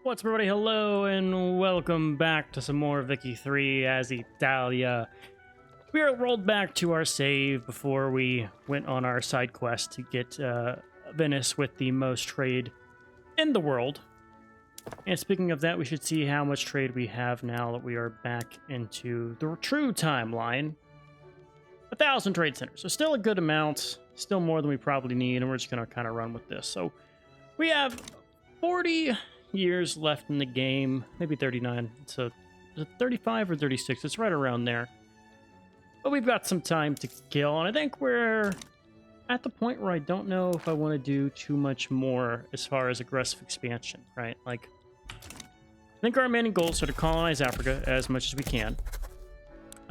What's up, everybody? Hello and welcome back to some more Vicky 3 as Italia. We are rolled back to our save before we went on our side quest to get Venice with the most trade in the world. And speaking of that, we should see how much trade we have now that we are back into the true timeline. 1,000 trade centers, so still a good amount, still more than we probably need, and we're just going to kind of run with this. So we have 40 years left in the game, maybe 39. So is it 35 or 36? It's right around there. But we've got some time to kill, and I think we're at the point where I don't know if I want to do too much more as far as aggressive expansion, right? Like, I think our main goals are to colonize Africa as much as we can.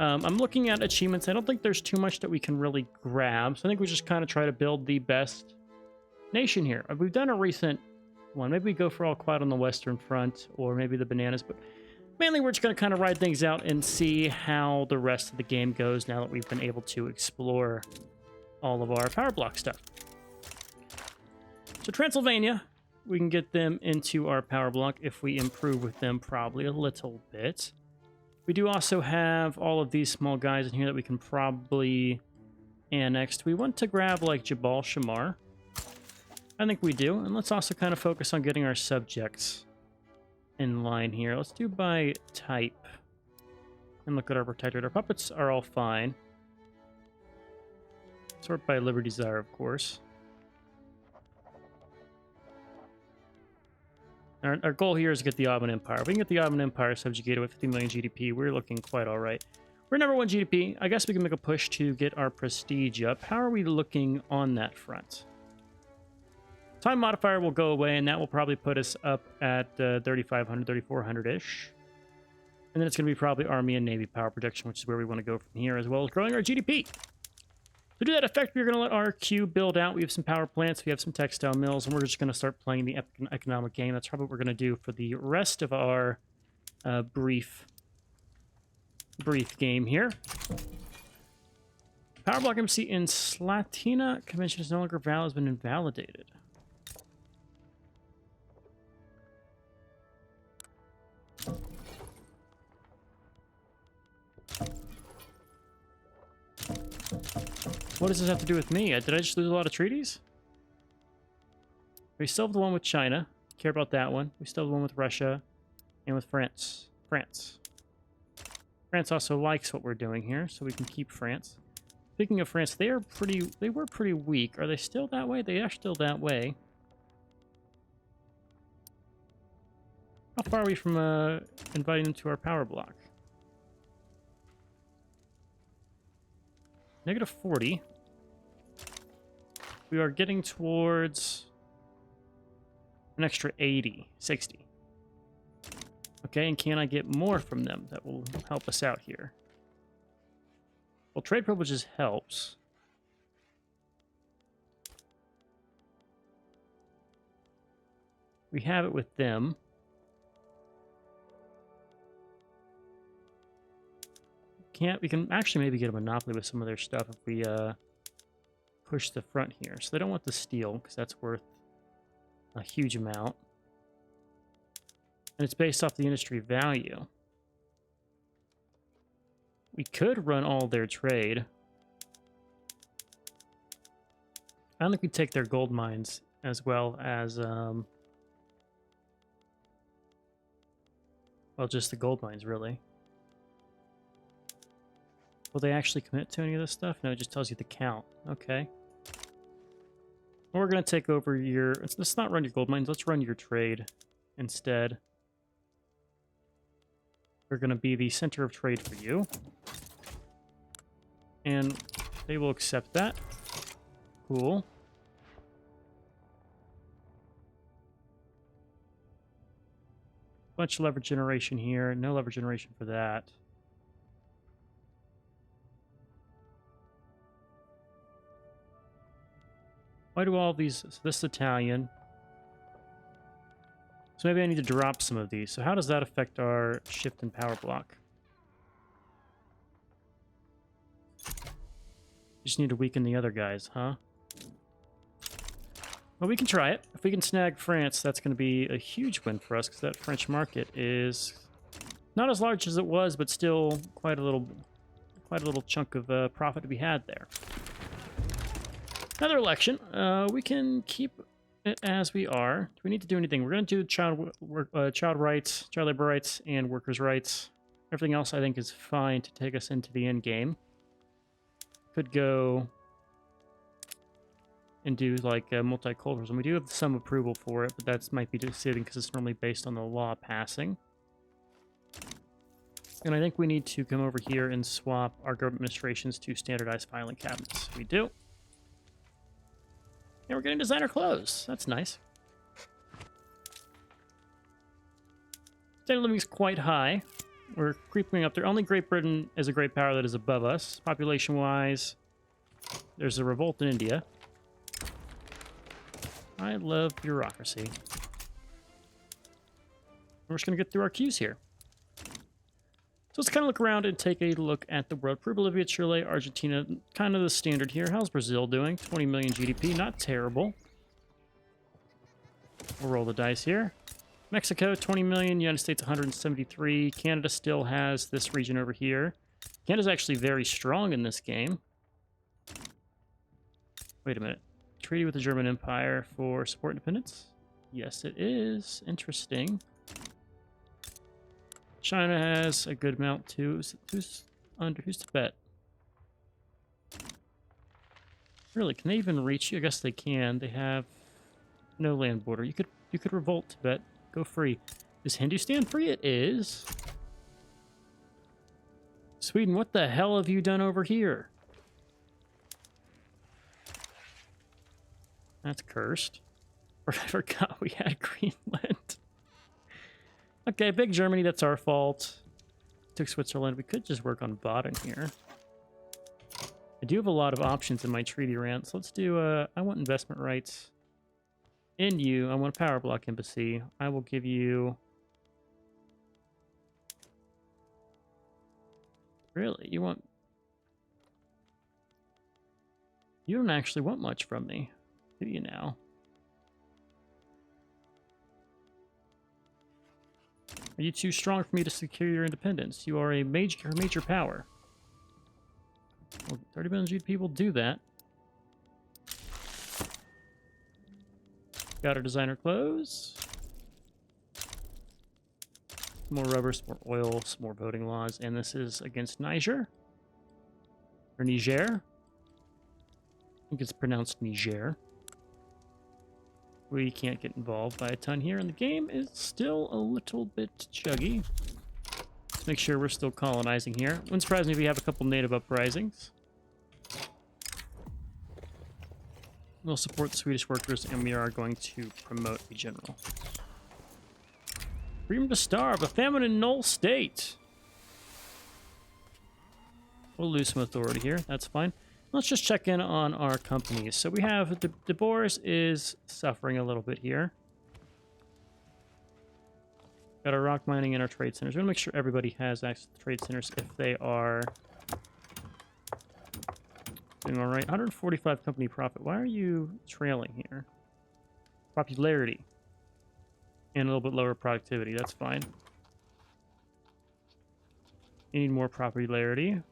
I'm looking at achievements. I don't think there's too much that we can really grab, so I think we just kind of try to build the best nation here. We've done a recent one. Maybe we go for all quiet on the Western Front, or maybe the bananas, but mainly we're just going to kind of ride things out and see how the rest of the game goes now that we've been able to explore all of our power block stuff. So Transylvania, we can get them into our power block if we improve with them probably a little bit. We do also have all of these small guys in here that we can probably annex. We want to grab like Jabal Shamar. I think we do. And let's also kind of focus on getting our subjects in line here. Let's do by type. And look at our protectorate. Our puppets are all fine. Sort by liberty desire, of course. Our goal here is to get the Ottoman Empire. If we can get the Ottoman Empire subjugated with 50 million GDP, we're looking quite all right. We're number 1 GDP. I guess we can make a push to get our prestige up. How are we looking on that front? Time modifier will go away, and that will probably put us up at 3,500, 3,400-ish. And then it's going to be probably Army and Navy power production, which is where we want to go from here, as well as growing our GDP. To do that effect, we're going to let our queue build out. We have some power plants, we have some textile mills, and we're just going to start playing the economic game. That's probably what we're going to do for the rest of our brief game here. Power block MC in Slatina convention is no longer valid, has been invalidated. What does this have to do with me? Did I just lose a lot of treaties? We still have the one with China. Care about that one. We still have the one with Russia and with France. France also likes what we're doing here, so we can keep France. Speaking of France, they were pretty weak. Are they still that way? They are still that way. How far are we from inviting them to our power block? Negative 40. We are getting towards an extra 80, 60. Okay, and can I get more from them that will help us out here? Well, trade privileges helps. We have it with them. We can actually maybe get a monopoly with some of their stuff if we push the front here. So they don't want the steel because that's worth a huge amount. And it's based off the industry value. We could run all their trade. I don't think we'd take their gold mines as well as well, just the gold mines, really. Will they actually commit to any of this stuff? No, it just tells you the count. Okay. Well, we're going to take over your... Let's not run your gold mines. Let's run your trade instead. We're going to be the center of trade for you. And they will accept that. Cool. Bunch of leverage generation here. No leverage generation for that. Why do all of these... So this is Italian. So maybe I need to drop some of these. So how does that affect our shift and power block? Just need to weaken the other guys, huh? Well, we can try it. If we can snag France, that's going to be a huge win for us, because that French market is not as large as it was, but still quite a little chunk of profit to be had there. Another election. We can keep it as we are. Do we need to do anything? We're going to do child rights, child labor rights, and workers' rights. Everything else, I think, is fine to take us into the end game. Could go and do like multiculturalism. We do have some approval for it, but that might be deceiving because it's normally based on the law passing. And I think we need to come over here and swap our government administrations to standardized filing cabinets. We do. And we're getting designer clothes. That's nice. Standard of living is quite high. We're creeping up there. Only Great Britain is a great power that is above us. Population-wise, there's a revolt in India. I love bureaucracy. We're just going to get through our queues here. So let's kind of look around and take a look at the world. Peru, Bolivia, Chile, Argentina, kind of the standard here. How's Brazil doing? 20 million GDP, not terrible. We'll roll the dice here. Mexico, 20 million. United States, 173. Canada still has this region over here. Canada's actually very strong in this game. Wait a minute. Treaty with the German Empire for support independence? Yes, it is. Interesting. China has a good amount too. Who's Tibet? Really, can they even reach you? I guess they can. They have no land border. You could revolt Tibet. Go free. Is Hindustan free? It is. Sweden, what the hell have you done over here? That's cursed. I forgot we had Greenland. Okay, big Germany, that's our fault. Took Switzerland. We could just work on Baden here. I do have a lot of options in my treaty rant, so let's do, I want investment rights in you. I want a power block embassy. I will give you... Really? You want... You don't actually want much from me, do you now? Are you too strong for me to secure your independence? You are a major power. Well, 30 million GDP will do that. Got our designer clothes. More rubber, some more oil, some more voting laws. And this is against Niger. Or Niger. I think it's pronounced Niger. We can't get involved by a ton here, and the game is still a little bit chuggy. Let's make sure we're still colonizing here. Wouldn't surprise me if we have a couple native uprisings. We'll support the Swedish workers, and we are going to promote a general. Freedom to starve, a famine in null state. We'll lose some authority here, that's fine. Let's just check in on our companies. So we have De Boers is suffering a little bit here. Got our rock mining and our trade centers. We're gonna make sure everybody has access to trade centers if they are doing all right. 145 company profit. Why are you trailing here? Popularity and a little bit lower productivity. That's fine. You need more popularity.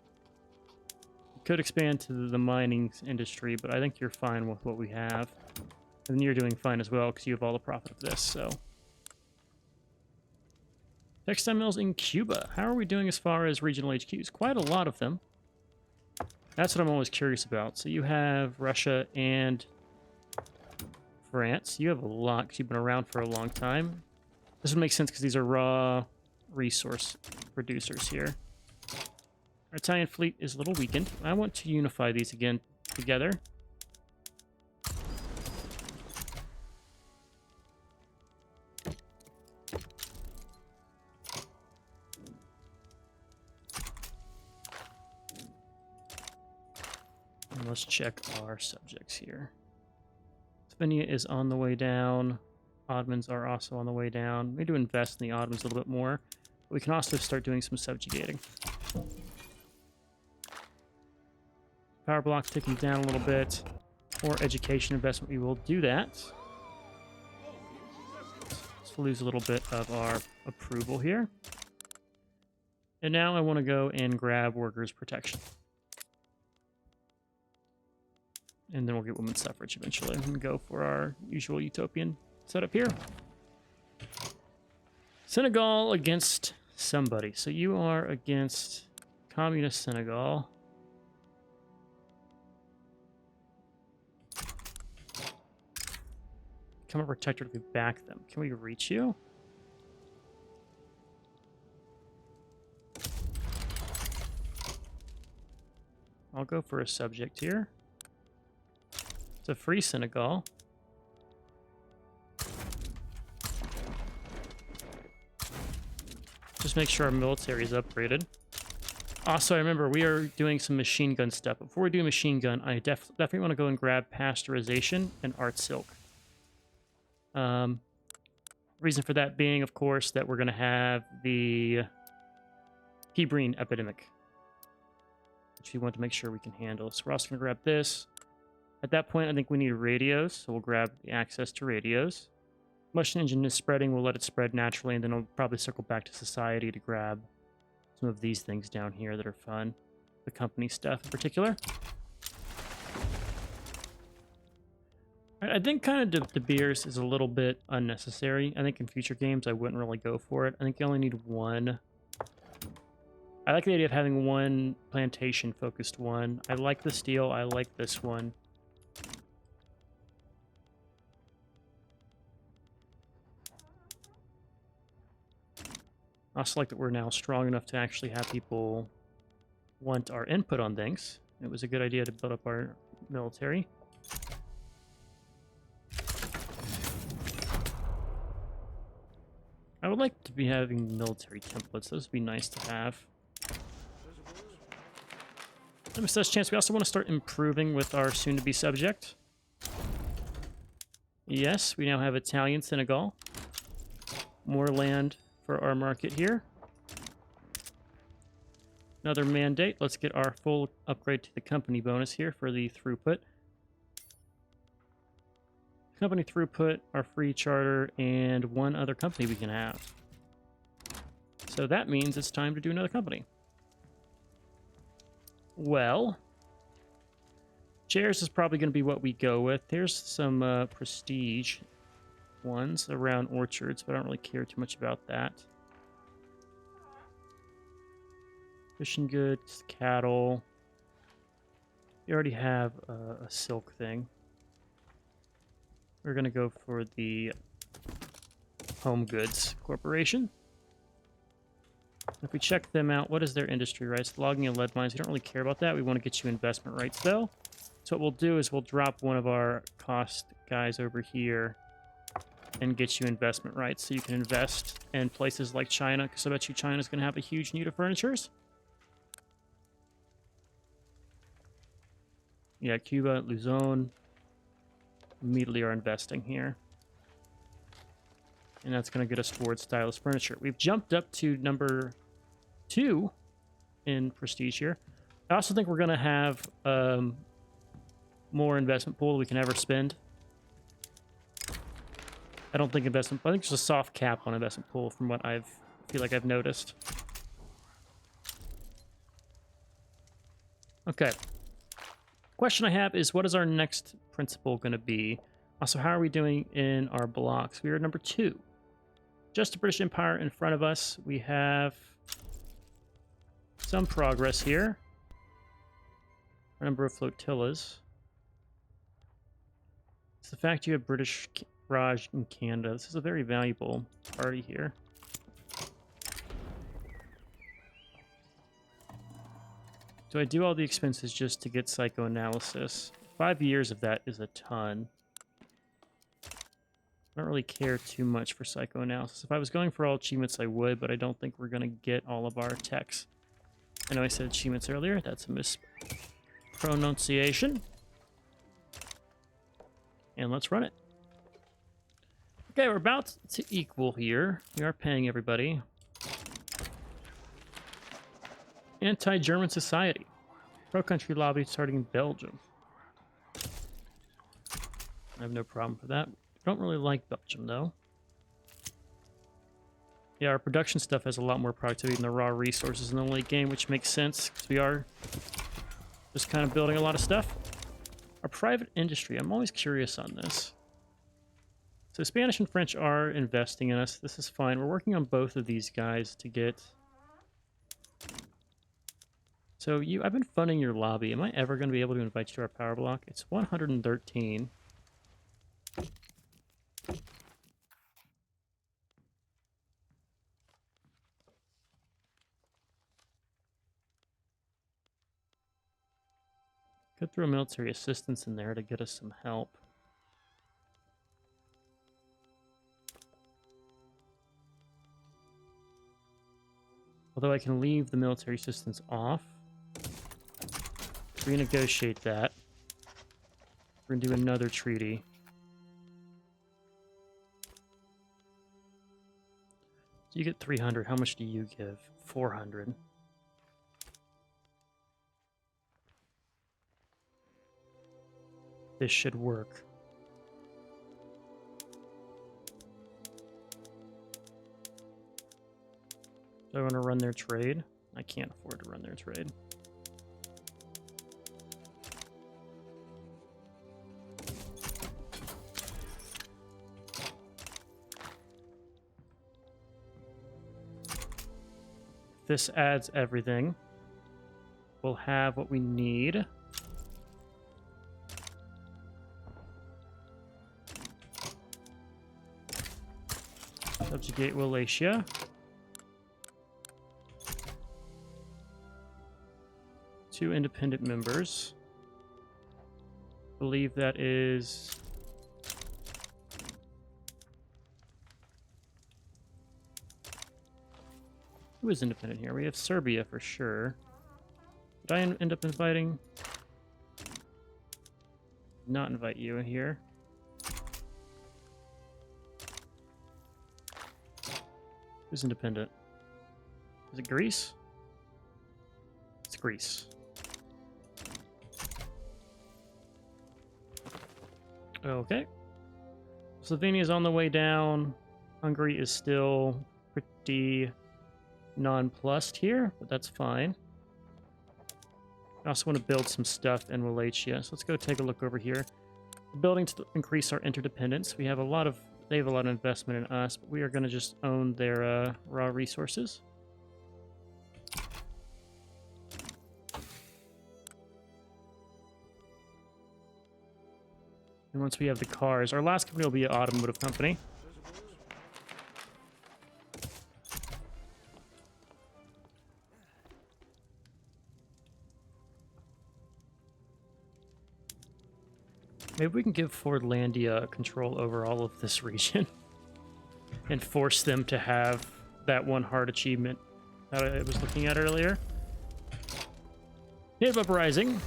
Could expand to the mining industry, but I think you're fine with what we have. And you're doing fine as well because you have all the profit of this, so. Textile mills in Cuba. How are we doing as far as regional HQs? Quite a lot of them. That's what I'm always curious about. So you have Russia and France. You have a lot because you've been around for a long time. This would make sense because these are raw resource producers here. Our Italian fleet is a little weakened. I want to unify these again together. And let's check our subjects here. Slovenia is on the way down. Ottomans are also on the way down. We need to invest in the Ottomans a little bit more. But we can also start doing some subjugating. Power block's ticking down a little bit. More education investment, we will do that. Let's lose a little bit of our approval here. And now I want to go and grab workers' protection. And then we'll get women's suffrage eventually and go for our usual utopian setup here. Senegal against somebody. So you are against Communist Senegal. Become a protector to back them. Can we reach you? I'll go for a subject here. It's a free Senegal. Just make sure our military is upgraded. Also, I remember we are doing some machine gun stuff. Before we do machine gun, I definitely want to go and grab pasteurization and art silk. Reason for that being, of course, that we're going to have the Hebrine epidemic, which we want to make sure we can handle. So we're also going to grab this. At that point, I think we need radios, so we'll grab the access to radios. Combustion engine is spreading, we'll let it spread naturally, and then we'll probably circle back to society to grab some of these things down here that are fun. The company stuff in particular. I think kind of De Beers is a little bit unnecessary. I think in future games I wouldn't really go for it. I think you only need one. I like the idea of having one plantation-focused one. I like the steel, I like this one. I also like that we're now strong enough to actually have people want our input on things. It was a good idea to build up our military. I would like to be having military templates. Those would be nice to have. Let me such chance. We also want to start improving with our soon-to-be subject. Yes, we now have Italian Senegal. More land for our market here. Another mandate. Let's get our full upgrade to the company bonus here for the throughput. Company throughput, our free charter, and one other company we can have. So that means it's time to do another company. Well, chairs is probably going to be what we go with. There's some prestige ones around orchards, but I don't really care too much about that. Fishing goods, cattle. You already have a silk thing. We're going to go for the Home Goods Corporation. If we check them out, what is their industry rights? Logging and lead mines. We don't really care about that. We want to get you investment rights, though. So what we'll do is we'll drop one of our cost guys over here and get you investment rights so you can invest in places like China, because I bet you China's going to have a huge need of furnitures. Yeah, Cuba, Luzon. Immediately are investing here. And that's going to get us towards stylish furniture. We've jumped up to number 2 in prestige here. I also think we're going to have more investment pool we can ever spend. I don't think investment... I think there's a soft cap on investment pool from what I feel like I've noticed. Okay. Question I have is, what is our next principle going to be? Also, how are we doing in our blocks? We are number 2. Just the British Empire in front of us. We have some progress here. A number of flotillas. It's the fact you have British Raj in Canada. This is a very valuable party here. Do I do all the expenses just to get psychoanalysis? 5 years of that is a ton. I don't really care too much for psychoanalysis. If I was going for all achievements, I would, but I don't think we're going to get all of our techs. I know I said achievements earlier. That's a mispronunciation. And let's run it. Okay, we're about to equal here. We are paying everybody. Anti-German society. Pro-country lobby starting in Belgium. I have no problem for that. I don't really like Belgium, though. Yeah, our production stuff has a lot more productivity than the raw resources in the late game, which makes sense, because we are just kind of building a lot of stuff. Our private industry, I'm always curious on this. So Spanish and French are investing in us. This is fine. We're working on both of these guys to get... So I've been funding your lobby. Am I ever going to be able to invite you to our power block? It's 113. Could throw military assistance in there to get us some help. Although I can leave the military assistance off. Renegotiate that. We're going to do another treaty. So you get 300. How much do you give? 400. This should work. Do I want to run their trade? I can't afford to run their trade. This adds everything. We'll have what we need. Subjugate Wallachia. Two independent members. I believe that is... Who is independent here? We have Serbia for sure. Did I end up inviting? Not invite you in here. Who's independent? Is it Greece? It's Greece. Okay. Slovenia is on the way down. Hungary is still pretty nonplussed here, but that's fine. I also want to build some stuff in Wallachia, so let's go take a look over here. We're building to increase our interdependence. We have a lot of... They have a lot of investment in us, but we are going to just own their raw resources. And once we have the cars, our last company will be an automotive company. Maybe we can give Fordlandia control over all of this region and force them to have that one hard achievement that I was looking at earlier. Native Uprising.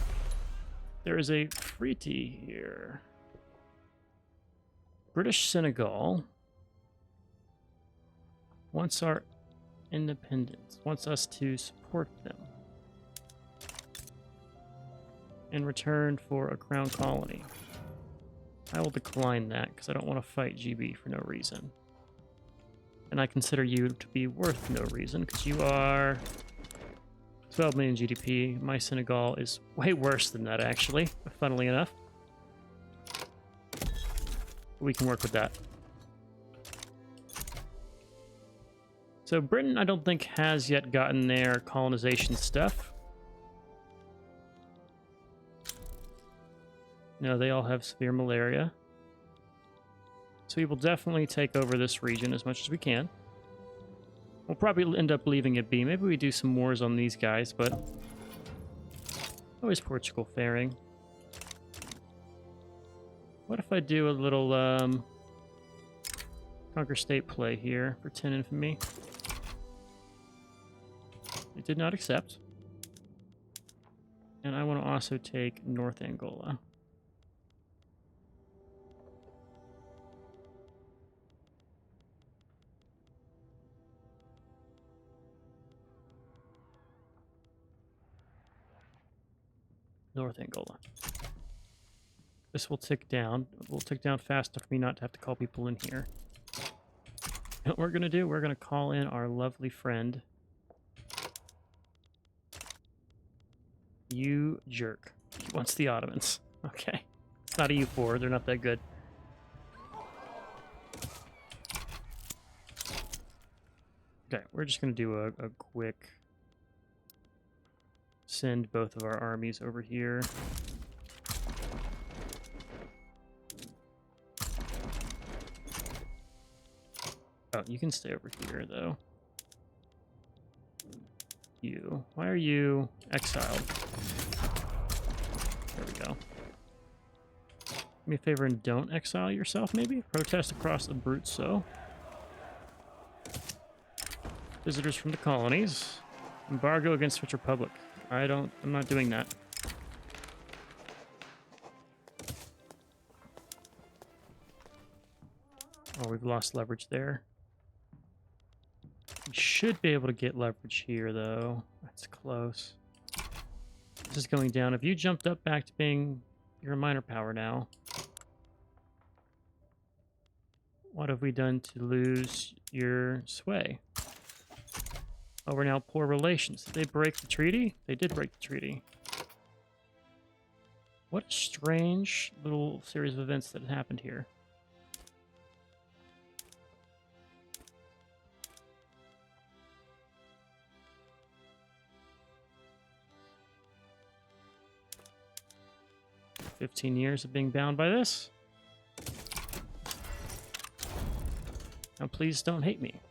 There is a treaty here. British Senegal wants our independence, wants us to support them in return for a crown colony. I will decline that because I don't want to fight GB for no reason. And I consider you to be worth no reason because you are 12 million GDP. My Senegal is way worse than that, actually, funnily enough. We can work with that. So Britain, I don't think, has yet gotten their colonization stuff. No, they all have severe malaria. So we will definitely take over this region as much as we can. We'll probably end up leaving it be. Maybe we do some wars on these guys, but... How is Portugal faring? What if I do a little, Conquer State play here for 10 infamy? It did not accept. And I want to also take North Angola. North Angola. This will tick down. It will tick down fast enough for me not to have to call people in here. You know what we're gonna do? We're gonna call in our lovely friend. You jerk. He wants the Ottomans. Okay. It's not a U4. They're not that good. Okay, we're just gonna do a quick send both of our armies over here. Oh, you can stay over here, though. You. Why are you exiled? There we go. Do me a favor and don't exile yourself, maybe? Protest across the Abruzzo. Visitors from the colonies. Embargo against French Republic. I'm not doing that. Oh, we've lost leverage there. We should be able to get leverage here, though. That's close. This is going down. If you jumped up back to being... You're a minor power now. What have we done to lose your sway? Oh, we're now poor relations. Did they break the treaty? They did break the treaty. What a strange little series of events that happened here. "15 years of being bound by this. Now please don't hate me."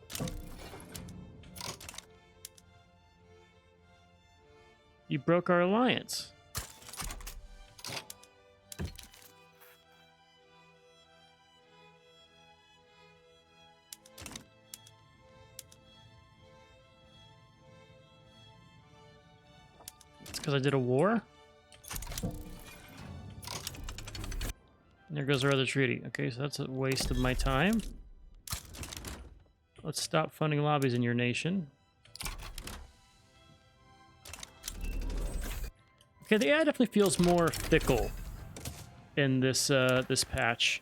You broke our alliance. It's because I did a war? And there goes our other treaty. Okay, so that's a waste of my time. Let's stop funding lobbies in your nation. Okay, the AI definitely feels more fickle in this this patch.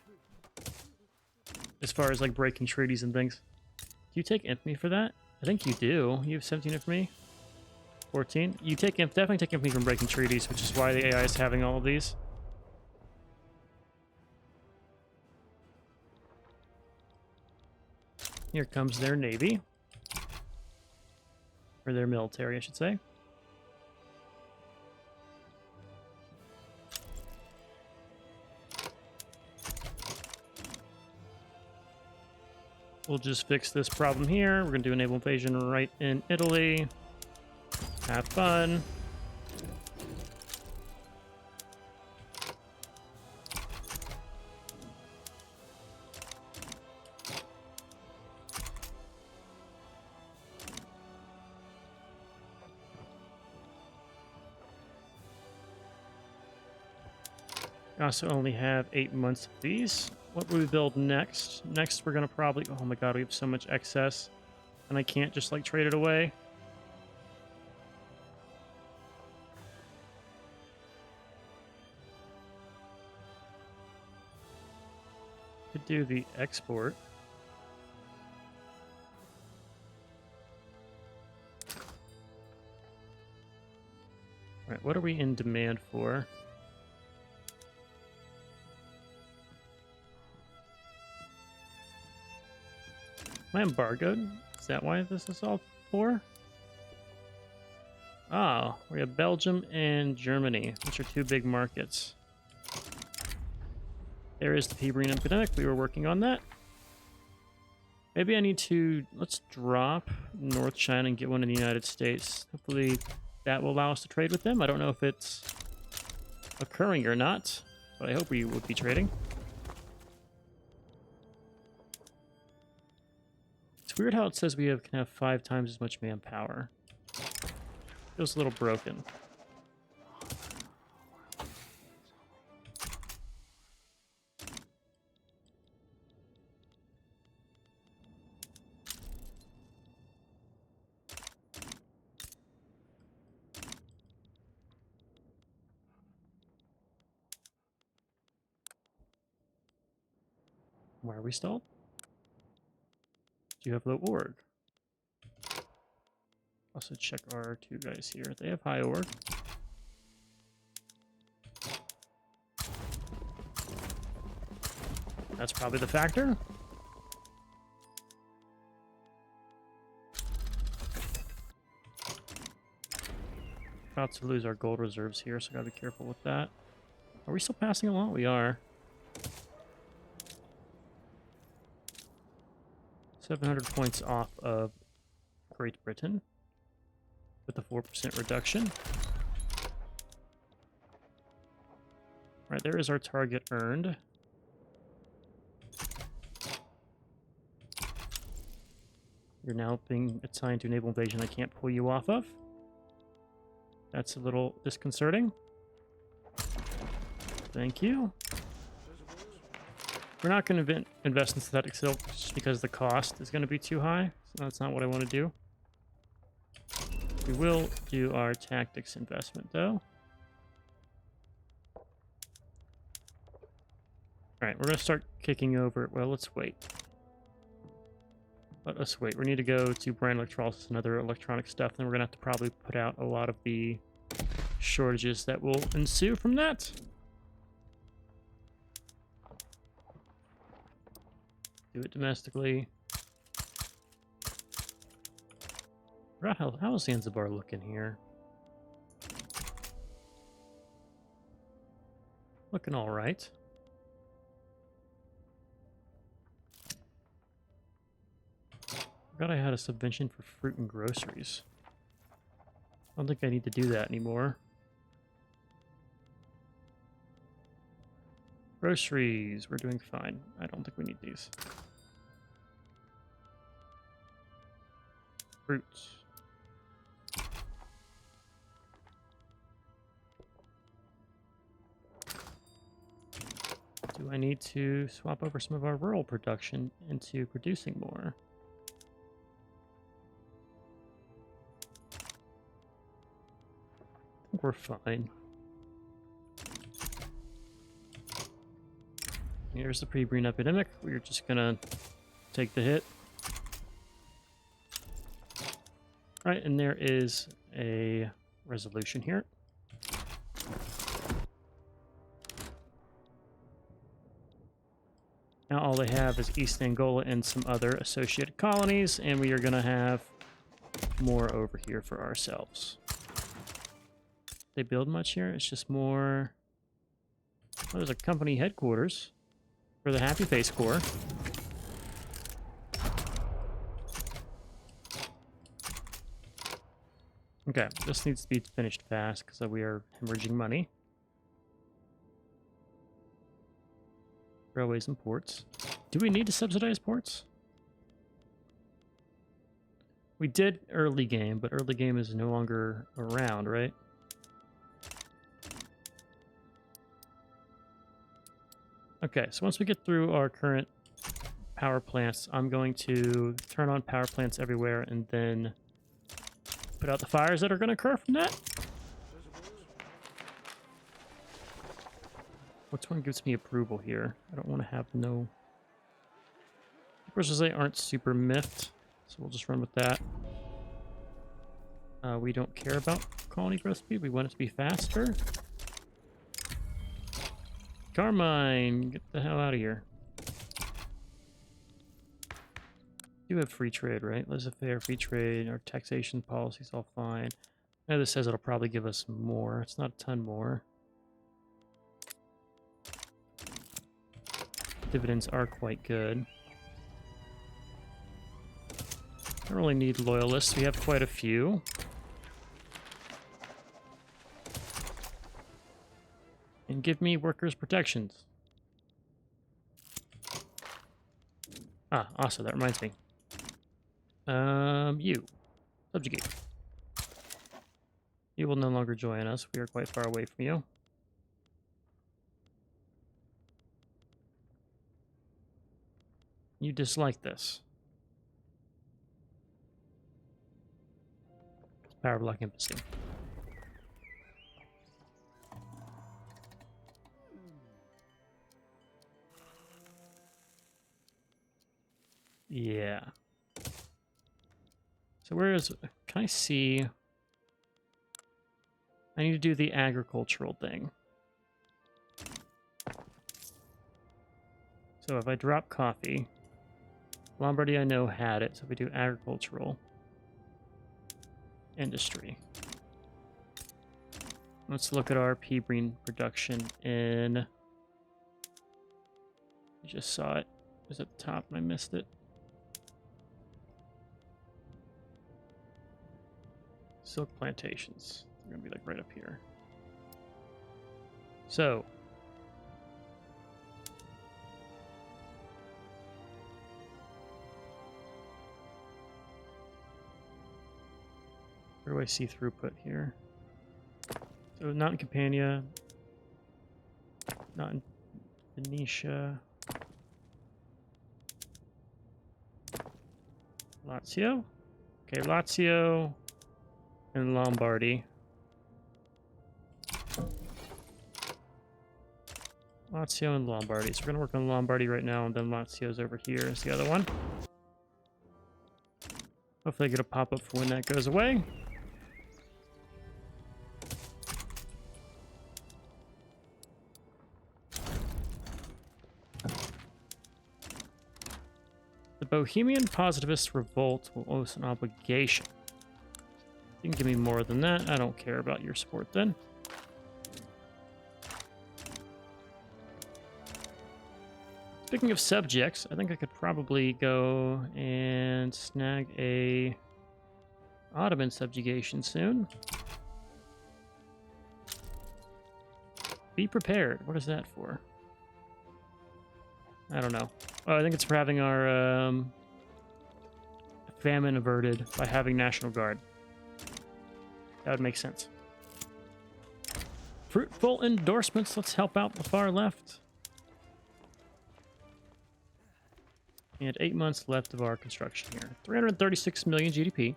As far as like breaking treaties and things. Do you take infamy for that? I think you do. You have 17 infamy. 14. You definitely take infamy from breaking treaties, which is why the AI is having all of these. Here comes their navy. Or their military, I should say. We'll just fix this problem here. We're going to do a naval invasion right in Italy. Have fun. We also only have 8 months of these. What will we build next? Next, we're going to probably... Oh my god, we have so much excess. And I can't just, like, trade it away. Could do the export. Alright, what are we in demand for? Am I embargoed? Is that why this is all for? Oh, we have Belgium and Germany, which are two big markets. There is the Pebrine epidemic. We were working on that. Maybe I need to... Let's drop North China and get one in the United States. Hopefully that will allow us to trade with them. I don't know if it's occurring or not, but I hope we would be trading. It's weird how it says we can have 5 times as much manpower. Feels a little broken. Why are we stalled? do have low org. Also check our two guys here. They have high org. That's probably the factor. About to lose our gold reserves here, so gotta be careful with that. Are we still passing along? We are. 700 points off of Great Britain with a 4% reduction. Alright, there is our target earned. You're now being assigned to a naval invasion I can't pull you off of. That's a little disconcerting. Thank you. We're not going to invest in synthetic silk just because the cost is going to be too high. So that's not what I want to do. We will do our tactics investment, though. Alright, we're going to start kicking over... Well, let's wait. Let us wait. We need to go to brand electrolysis and other electronic stuff. Then we're going to have to probably put out a lot of the shortages that will ensue from that. Do it domestically. How is Zanzibar looking here? Looking all right. Forgot I had a subvention for fruit and groceries. I don't think I need to do that anymore. Groceries, we're doing fine. I don't think we need these. Fruits. Do I need to swap over some of our rural production into producing more? I think we're fine. Here's the pre-green epidemic. We're just gonna take the hit. Right, and there is a resolution here. Now all they have is East Angola and some other associated colonies, and we are gonna have more over here for ourselves. They build much here? It's just more... Oh, there's a company headquarters for the Happy Face Corps. Okay, this needs to be finished fast because we are hemorrhaging money. Railways and ports. Do we need to subsidize ports? We did early game, but early game is no longer around, right? Okay, so once we get through our current power plants, I'm going to turn on power plants everywhere and then put out the fires that are going to occur from that. Which one gives me approval here? I don't want to have no... Papers they aren't super miffed, so we'll just run with that. We don't care about colony growth speed. We want it to be faster. Carmine, get the hell out of here. You have free trade, right? Laissez-faire, free trade, our taxation policy's all fine. I know this says it'll probably give us more. It's not a ton more. Dividends are quite good. Don't really need loyalists. We have quite a few. And give me workers' protections. Ah, also, that reminds me. You. Subjugate. You will no longer join us. We are quite far away from you. You dislike this. Power block embassy. Yeah. So where is... Can I see... I need to do the agricultural thing. So if I drop coffee... Lombardy I know had it, so if we do agricultural... Industry. Let's look at our pea green production in... I just saw it. It was at the top and I missed it. Silk plantations. They're gonna be like right up here. So... Where do I see throughput here? So not in Campania, not in Venetia, Lazio? Okay, Lazio and Lombardy. Lazio and Lombardy. So we're gonna work on Lombardy right now, and then Lazio's over here is the other one. Hopefully I get a pop-up for when that goes away. The Bohemian Positivist Revolt will owe us an obligation. You can give me more than that. I don't care about your support then. Speaking of subjects, I think I could probably go and snag a Ottoman subjugation soon. Be prepared. What is that for? I don't know. Oh, I think it's for having our famine averted by having National Guard. That would make sense. Fruitful endorsements. Let's help out the far left. And 8 months left of our construction here. 336 million GDP.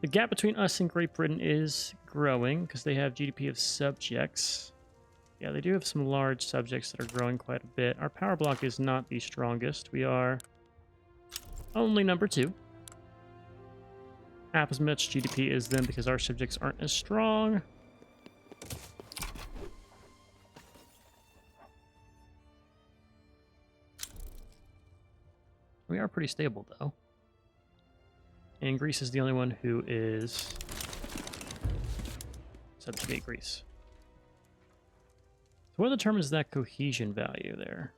The gap between us and Great Britain is growing because they have GDP of subjects. Yeah, they do have some large subjects that are growing quite a bit. Our power block is not the strongest. We are only number 2. Half as much GDP as them because our subjects aren't as strong. We are pretty stable, though. And Greece is the only one who is subjugate Greece. So what determines that cohesion value there?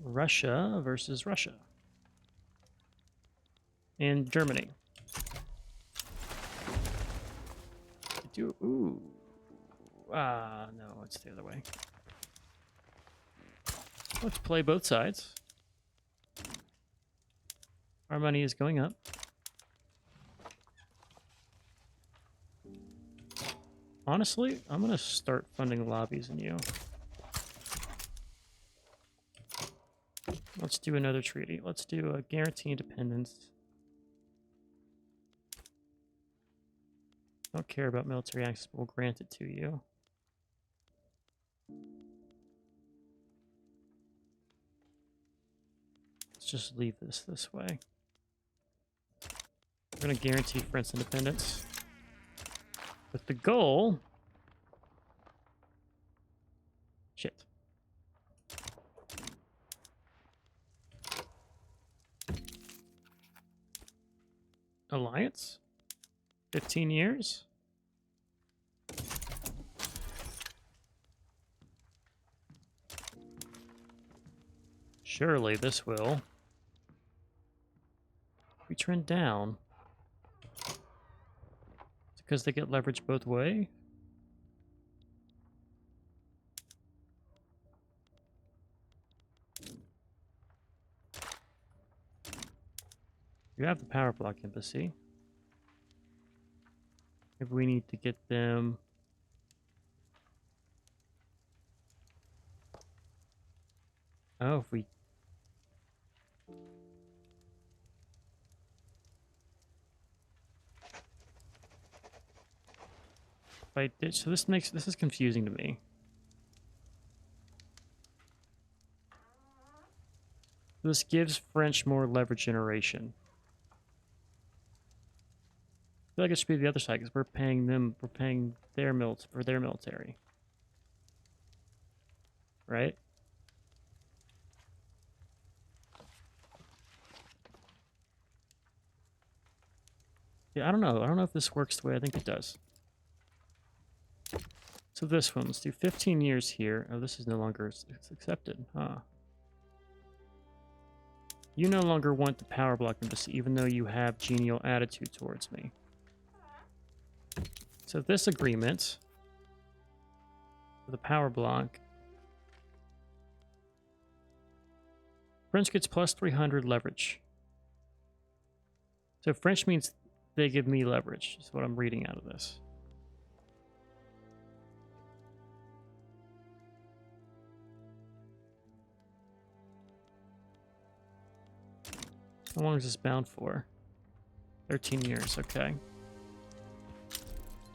Russia versus Russia. And Germany. Ooh. No, it's the other way. Let's play both sides. Our money is going up. Honestly, I'm going to start funding lobbies in you. Let's do another treaty. Let's do a guarantee independence. Don't care about military access, but we'll grant it to you. Let's just leave this way. We're going to guarantee France independence. With the goal... Shit. Alliance? 15 years? Surely this will. We trend down. It's because they get leverage both ways. You have the power block embassy. Maybe we need to get them... Oh, if we... If I did, so this is confusing to me. This gives French more leverage generation. I feel like it should be the other side because we're paying their military, right? Yeah, I don't know. I don't know if this works the way I think it does. So this one, let's do 15 years here. Oh, this is no longer it's accepted, huh? You no longer want the power block embassy, even though you have genial attitude towards me. So this agreement, the power block, French gets plus 300 leverage. So French means they give me leverage, is what I'm reading out of this. How long is this bound for? 13 years, okay.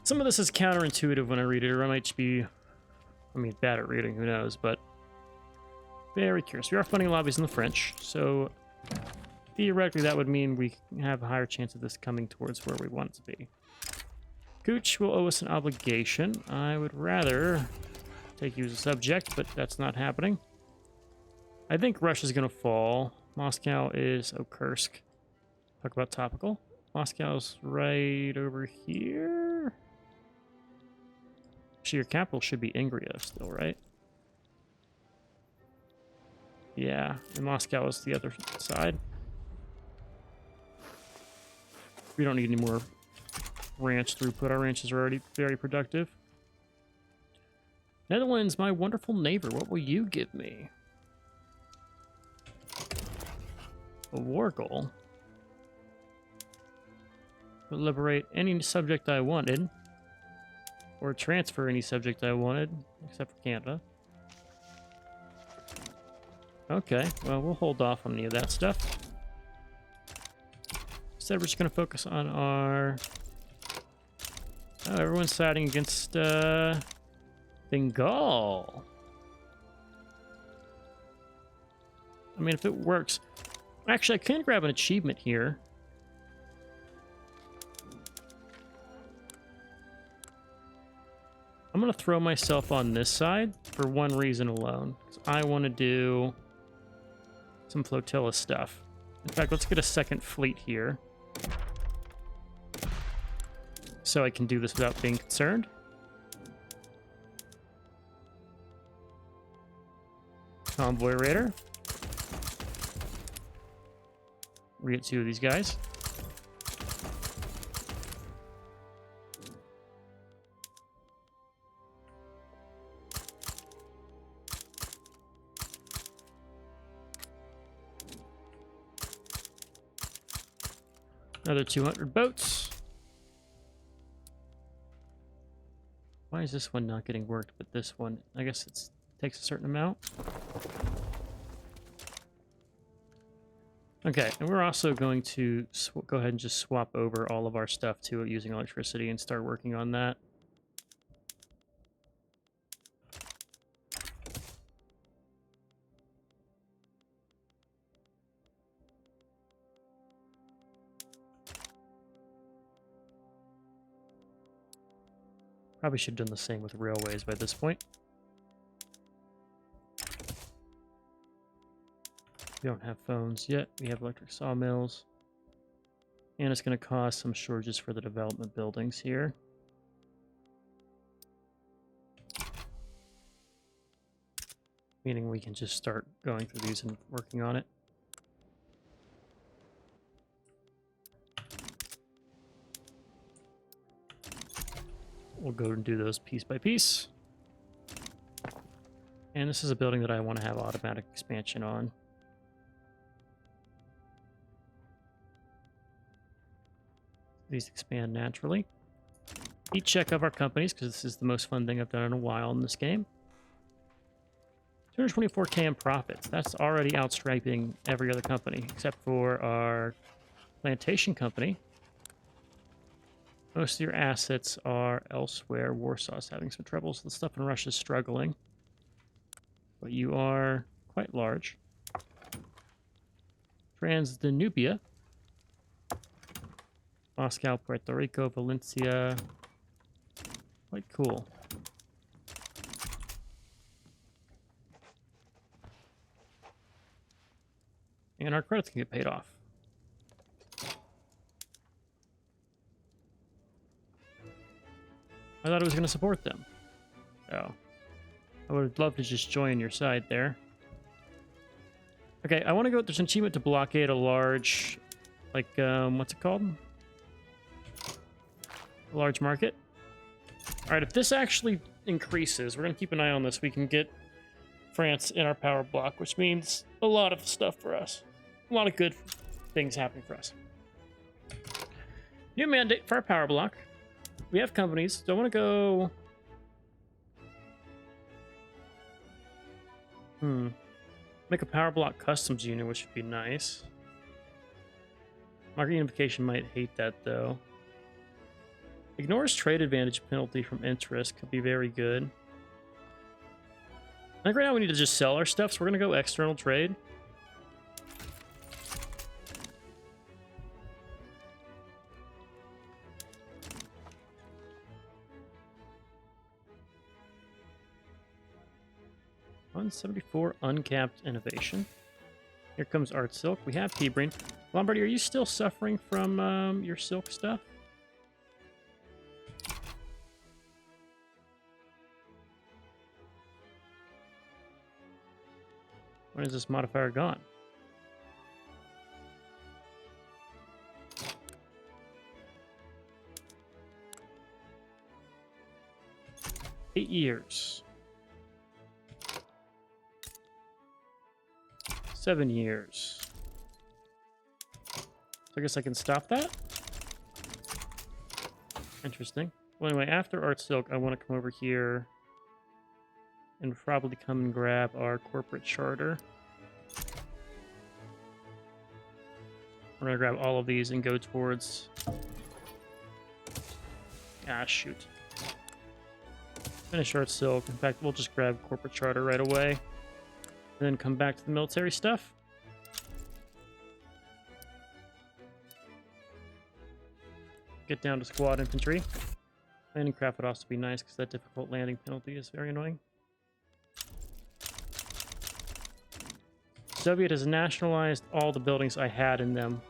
Some of this is counterintuitive when I read it, or I might just be, bad at reading, who knows, but very curious. We are funding lobbies in the French, so theoretically that would mean we have a higher chance of this coming towards where we want it to be. Gooch will owe us an obligation. I would rather take you as a subject, but that's not happening. I think Russia's going to fall. Moscow is Kursk. Talk about topical. Moscow's right over here. Actually, your capital should be Ingria still, right? Yeah, and Moscow is the other side. We don't need any more ranch throughput. Our ranches are already very productive. Netherlands, my wonderful neighbor, what will you give me? A war goal. Would liberate any subject I wanted. Or transfer any subject I wanted, except for Canada. Okay, well, we'll hold off on any of that stuff. Instead, we're just going to focus on our... Oh, everyone's siding against, Bengal. I mean, if it works... Actually, I can grab an achievement here. I'm going to throw myself on this side for one reason alone. 'Cause I want to do some flotilla stuff. In fact, let's get a second fleet here. So I can do this without being concerned. Convoy Raider. We get two of these guys. Another 200 boats. Why is this one not getting worked, but this one, I guess it takes a certain amount. Okay, and we're also going to go ahead and just swap over all of our stuff to using electricity and start working on that. Probably should have done the same with railways by this point. We don't have phones yet. We have electric sawmills. And it's going to cost some shortages for the development buildings here. Meaning we can just start going through these and working on it. We'll go and do those piece by piece. And this is a building that I want to have automatic expansion on. These expand naturally. Each check of our companies, because this is the most fun thing I've done in a while in this game. 224k in profits. That's already outstriping every other company, except for our plantation company. Most of your assets are elsewhere. Warsaw's having some troubles. The stuff in Russia's struggling. But you are quite large. Transdanubia. Moscow, Puerto Rico, Valencia. Quite cool. And our credits can get paid off. I thought it was going to support them. Oh. I would love to just join your side there. Okay, I want to go... There's an achievement to blockade a large... Like, what's it called? A large market. Alright, if this actually increases, we're going to keep an eye on this. We can get France in our power block, which means a lot of stuff for us. A lot of good things happening for us. New mandate for our power block. We have companies. Do I want to go... Make a power block customs unit, which would be nice. Market unification might hate that, though. Ignores trade advantage penalty from interest could be very good. I think right now we need to just sell our stuff, so we're going to go external trade. $174 uncapped innovation. Here comes Art Silk. We have Peabrine. Lombardy, are you still suffering from your silk stuff? When is this modifier gone? Eight years. 7 years. So I guess I can stop that? Interesting. Well, anyway, after Art Silk, I want to come over here and probably come and grab our corporate charter. We're going to grab all of these and go towards... Ah, shoot. Finish Art Silk. In fact, we'll just grab corporate charter right away. And then come back to the military stuff. Get down to squad infantry. Landing craft would also be nice because that difficult landing penalty is very annoying. Soviet has nationalized all the buildings I had in them.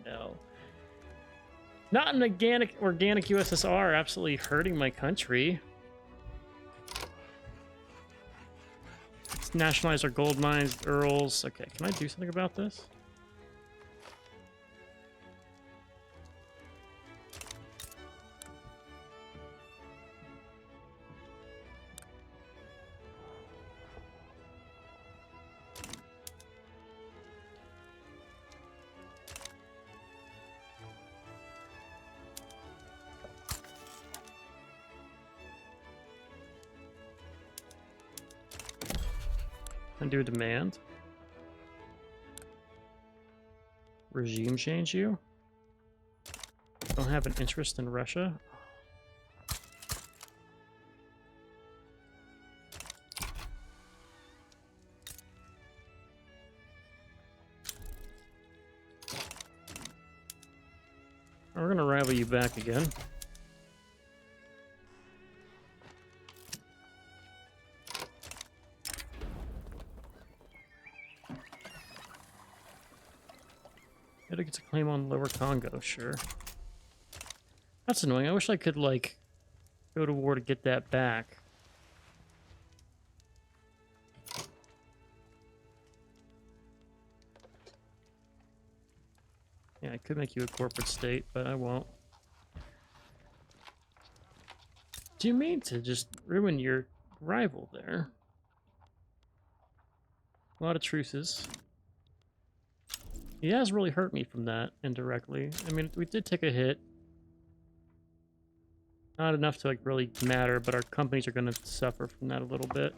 No. Not an organic USSR, absolutely hurting my country. Let's nationalize our gold mines, Earls. Okay, can I do something about this? And do a demand. Regime change you? Don't have an interest in Russia? We're gonna rival you back again. Gotta get to claim on Lower Congo, sure. That's annoying. I wish I could, like, go to war to get that back. Yeah, I could make you a corporate state, but I won't. Do you mean to just ruin your rival there? A lot of truces. He has really hurt me from that, indirectly. I mean, we did take a hit. Not enough to, like, really matter, but our companies are going to suffer from that a little bit.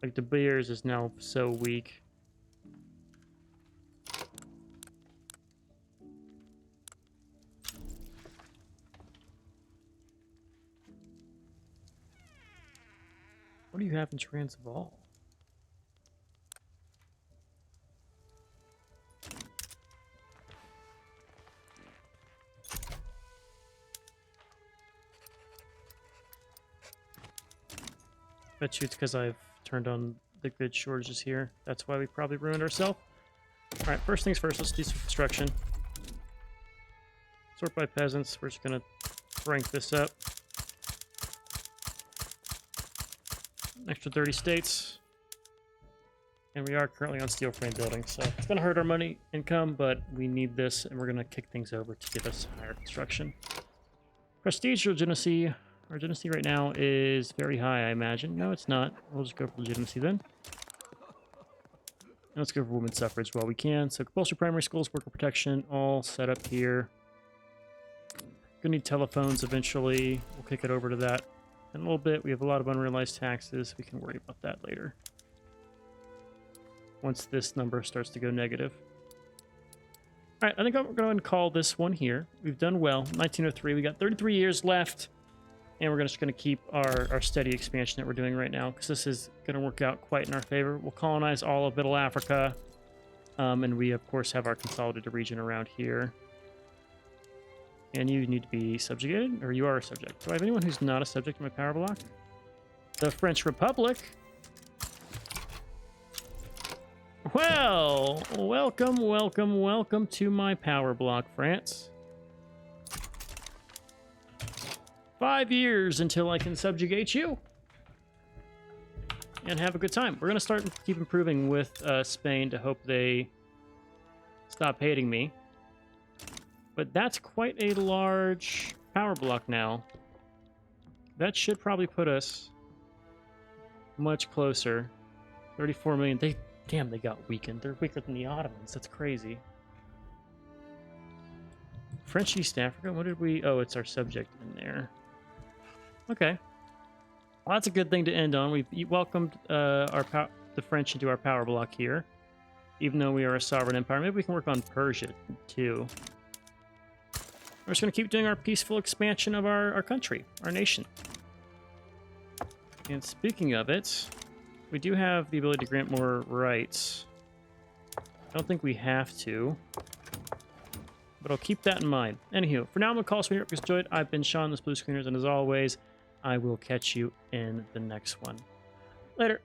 Like, De Beers is now so weak. What do you have in Transvaal? Bet you it's because I've turned on the grid shortages here. That's why we probably ruined ourselves. Alright, first things first, let's do some construction. Sort by peasants. We're just going to rank this up. Extra 30 states. And we are currently on steel frame buildings, so it's going to hurt our money income, but we need this, and we're going to kick things over to give us higher construction. Prestige legitimacy. Our legitimacy right now is very high, I imagine. No, it's not. We'll just go for legitimacy then. And let's go for women's suffrage while we can. So compulsory primary schools, worker protection, all set up here. Gonna need telephones eventually. We'll kick it over to that in a little bit. We have a lot of unrealized taxes. We can worry about that later. Once this number starts to go negative. All right, I think I'm going to call this one here. We've done well. 1903. We got 33 years left. And we're just going to keep our steady expansion that we're doing right now, because this is going to work out quite in our favor. We'll colonize all of Middle Africa. And we, of course, have our consolidated region around here. And you need to be subjugated, or you are a subject. Do I have anyone who's not a subject in my power block? The French Republic. Well, welcome, welcome, welcome to my power block, France. 5 years until I can subjugate you. And have a good time. We're going to start and keep improving with Spain to hope they stop hating me. But that's quite a large power block now. That should probably put us much closer. 34 million. Damn, they got weakened. They're weaker than the Ottomans. That's crazy. French East Africa. What did we... Oh, it's our subject in there. Okay. Well, that's a good thing to end on. We've welcomed the French into our power block here. Even though we are a sovereign empire. Maybe we can work on Persia, too. We're just going to keep doing our peaceful expansion of our country, our nation. And speaking of it, we do have the ability to grant more rights. I don't think we have to, but I'll keep that in mind. Anywho, for now I'm going to call this video up because enjoyed. I've been Sean, this Blue Screeners, and as always, I will catch you in the next one. Later.